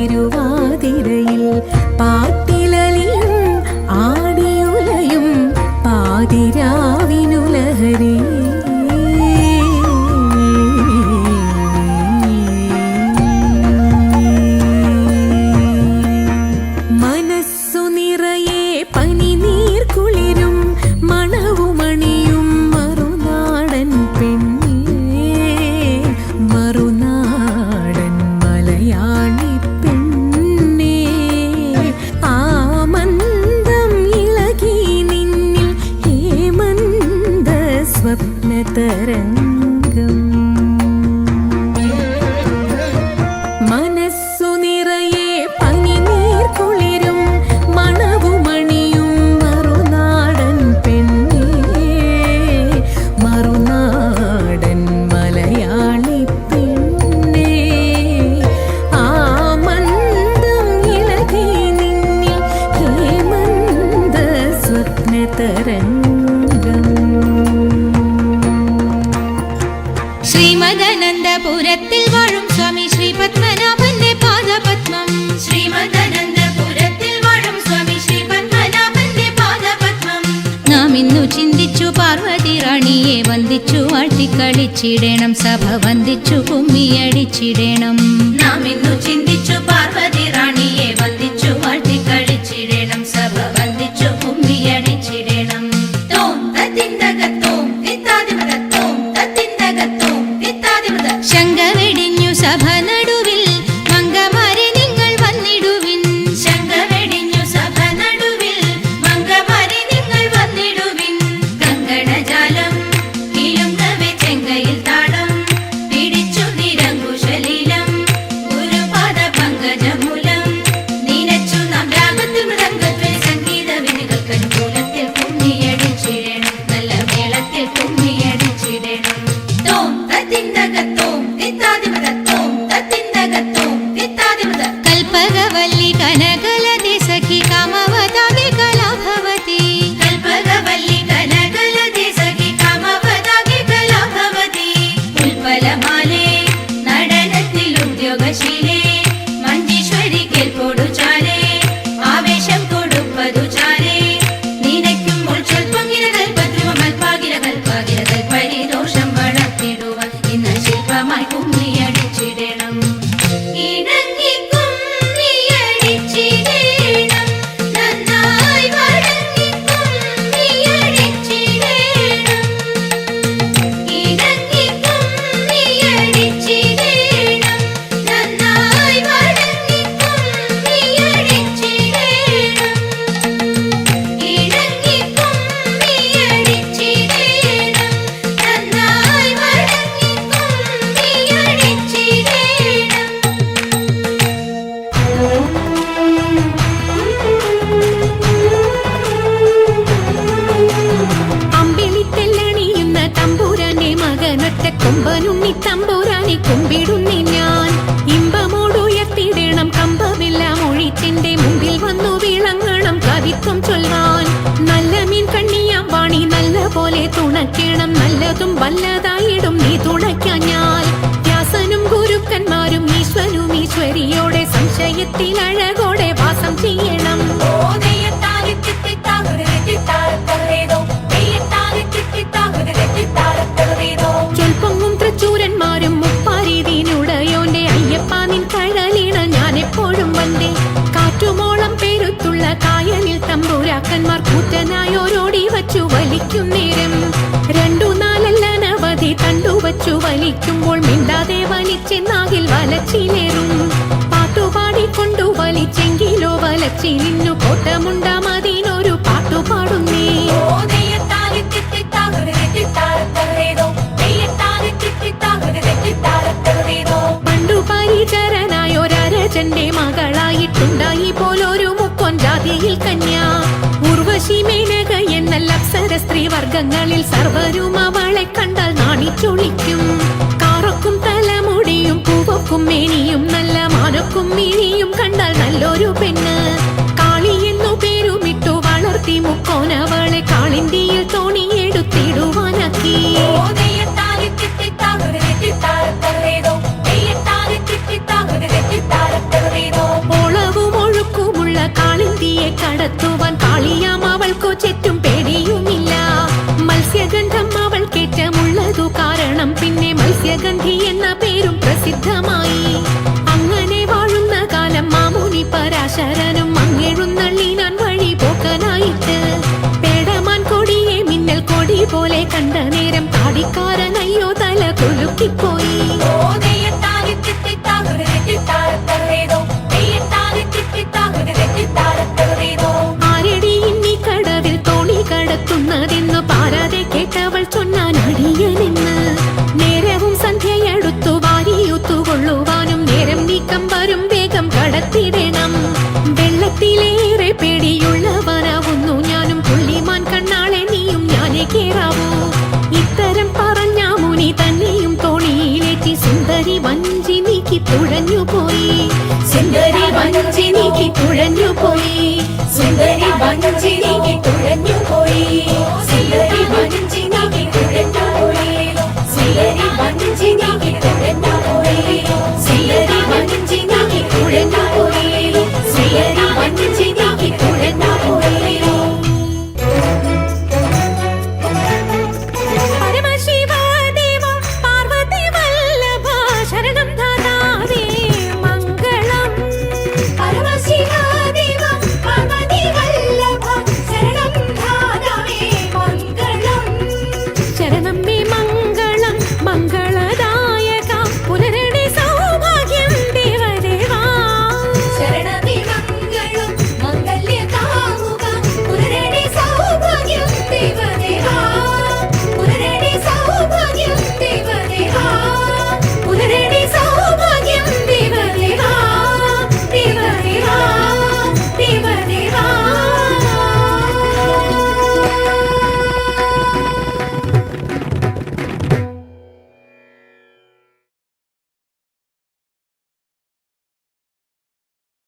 തിരുവാതിരയിൽ പാട്ടിലലിയും ആടിയുലയും പാതിരാവിനുലഹരി. മനസ്സു നിറയെ പനിനീർ കുളിരും മണവുമണിയും മറുനാടൻ പെണ്ണേ, മറുനാടൻ മലയാളി പെണ്ണേ. ആമന്ദം ഇളകി നിന്നിൽ ഹേമന്ത സ്വപ്നതരംഗം. മനസ്സു നിറയെ പനിനീർ കുളിരും മണവുമണിയും മറുനാടൻ പെണ്ണേ, മറുനാടൻ മലയാളി പെണ്ണേ. ആമന്ദം ഇളകി നിന്നിൽ ഹേമന്ത സ്വപ്നതരംഗം. ശ്രീമദനന്തപുരത്തിൽ വാഴും സ്വാമി ശ്രീ പത്മനാഭന്റെ പാദപത്മം. ശ്രീമദനന്തപുരത്തിൽ വാഴും സ്വാമി ശ്രീ പത്മനാഭന്റെ പാദപത്മം. നാം ഇന്നു ചിന്തിച്ചു പാർവതി റാണിയെ വന്ദിച്ചു വാഴ്ത്തിക്കളിച്ചിടണം, സഭ വന്ദിച്ചു കുമ്മിയടിച്ചിടണം. നാം ഇന്നു ചിന്തിച്ചു പാർവതി റാണിയെ വന്ദിച്ചു വാഴ്ത്തിക്കളിച്ചിടണം, സഭ വന്ദിച്ചു കുമ്മിയടിച്ചിടണം. തോം തത്തിന്തകത്തോം തിത്താതിമതത്തോം തത്തിന്തകത്തോം തിത്താതിമത. ശങ്ക വെടിഞ്ഞു സഭ നടുവിൽ മംഗമാരെ നിങ്ങൾ വന്നിടുവിൻ. ശങ്ക വെടിഞ്ഞു സഭ നടുവിൽ മംഗമാരെ നിങ്ങൾ വന്നിടുവിൻ. കങ്കണജാലം കിലുങ്ങവെ ചെങ്കയിൽ താളം പിടിച്ചു നിരങ്കുശലീലം ഗുരുപാദ പങ്കജമൂലം നീനച്ചു നാം രാഗത്തിൽ മൃദംഗധ്വനി സംഗീത വിനുകൾക്കനുകൂലത്തിൽ കുമ്മിയടിച്ചിടണം, നല്ല മേളത്തിൽ കുമ്മിയടിച്ചിടണം. തോം തത്തിന്തകത്തോം തിത്താതിമതത്തോം തത്തിന്തകത്തോം തിത്താതിമത. കൽപകവല്ലി കനകലതി സഖി കാമവതാകെ കലാഭവതി. കൽപകവല്ലി കനകലതി സഖി കാമവതാകെ കലാഭവതി. ഉൽപ്പലമാലേ നടനത്തിൽ ഉദ്യോഗശീലേ മഞ്ജീശ്വരി കേൾപ്പോടു ചാലേ ആവേശം കൊടുപ്പതു ചാലേ. നിനയ്ക്കുമ്പോൾ ചൊൽപ്പൊങ്ങിര കൽപ്പദ്രുവ മൽപ്പാകിര കൽപ്പാകിര കൽപ്പരിദോഷം വളർത്തിടുവാൻ ഇന്ന് ശില്പമായി കുമ്മിയടിച്ചിടണം. ഇണങ്ങി കുമ്മിയടിച്ചിടണം, നന്നായി വഴങ്ങി കുമ്മിയടിച്ചിടണം. ഇണങ്ങി കുമ്മിയടിച്ചിടണം, നന്നായി വഴങ്ങി കുമ്മിയടിച്ചിടണം. ഇണങ്ങി കുമ്മിയടിച്ചിടണം, നന്നായി വഴങ്ങി കുമ്മിയടിച്ചിടണം. അമ്പിളിത്തെല്ലണിയുന്ന തമ്പുരാന്റെ മകനൊറ്റ കൊമ്പനുണ്ണി തമ്പുരാനെ കുമ്പിടുന്നി ഞാൻ. ഇമ്പമോടുയർത്തിടണം കമ്പമെല്ലാം ഒഴിച്ചെന്റെ മുമ്പിൽ വന്നു വിളങ്ങണം കവിത്വം ചൊല്ലാൻ. നല്ല മീൻ കണ്ണിയാം വാണി നല്ല പോലെ തുണയ്ക്കണം, നല്ലതും വല്ലതായിടും നീ തുണയ്ക്കാഞ്ഞാൽ. വ്യാസനും ഗുരുക്കന്മാരും ഈശ്വരും ഈശ്വരിയോടെ സംശയത്തിൽ അഴകോടെ വാസം ചെയ്യണം. ചൊൽപ്പൊങ്ങും തൃച്ചൂരന്മാരും മുപ്പാരീതിനുടയോന്റെ അയ്യപ്പ നിൻ കഴലിണ ഞാൻ എപ്പോഴും വந்தே. കാറ്റുമോളം പേരുത്തുള്ള കായലിൽ തമ്പുരാക്കന്മാർ കൂറ്റനായോരോടി വച്ചു വലിക്കും നേരം. 2-4 അനവധി തണ്ടുവച്ചു വലിക്കുമ്പോൾ മിണ്ടാതെ വലിച്ചെന്നാകിൽ വലച്ചിലേറും. പാട്ടുപാടിക്കൊണ്ടു വലിച്ചെങ്കിലോ വലച്ചിലിന്നു കോട്ടമുണ്ടാമതിനൊരു പാട്ടുപാടുന്നേ. പണ്ടു പരിചരനായൊരരജന്റെ മകളായിട്ടുണ്ടായി പോലൊരു മുക്കൊൻ ജാതിയിൽ കന്യാ. ഉർവശി മേനക എന്നല്ല അപ്സര സ്ത്രീ വർഗങ്ങളിൽ സർവരും അവളെ കണ്ടാൽ നാണിച്ചൊളിക്കും. കാറൊക്കും തലമുടിയും പൂവൊക്കും മേനിയും നല്ല മാനൊക്കും മിഴിയും കണ്ടാൽ നല്ലൊരു പെണ്ണ്. കാളി എന്നു പേരുമിട്ടു വളർത്തി മുക്കോനവളെ കാളിന്തിയിൽ തോണിയെടുത്തിടുവാനാക്കി. കടത്തുവാൻ കാളിയാം അവൾക്കു ചുറ്റും പേടിയുമില്ല. മത്സ്യഗന്ധം അവൾ കേറ്റമുള്ളതു കാരണം പിന്നെ മത്സ്യഗന്ധി എന്ന പേരും പ്രസിദ്ധമായി. അങ്ങനെ വാഴുന്ന കാലം മാമുനി പരാശരനും അങ്ങെഴുന്നള്ളിനാൻ വഴി പോക്കനായിട്ട്. പേടമാൻ കൊടിയെ മിന്നൽ കൊടി പോലെ കണ്ട നേരം താടിക്കാരനയ്യോ തല കുലുക്കിപ്പോയി. ആരടി ഇന്നീ കടവിൽ തോണി കടത്തുന്നതെന്നു പാരാതെ കേട്ടവൾ ചൊന്നാൻ അടിയനെന്ന്. നേരവും സന്ധ്യയെടുത്തു വാരിയൂത്തുകൊള്ളുവാനും നേരം നീക്കം വരും വേഗം കടത്തിടണം. വെള്ളത്തിലേറെ പേടിയുള്ളവനാവുന്നു ഞാനും പുള്ളിമാൻ കണ്ണാളെ നീയും ഞാനേ കേറാവൂ. ഇത്തരം പറഞ്ഞ മുനി തന്നെയും തോണിയിലേറ്റി സുന്ദരി വഞ്ചി നീക്കി തുഴഞ്ഞുപോയി. സുന്ദരി വഞ്ചി നീക്കി തുഴഞ്ഞുപോയി. സുന്ദരി വഞ്ചി നീക്കി തുഴഞ്ഞു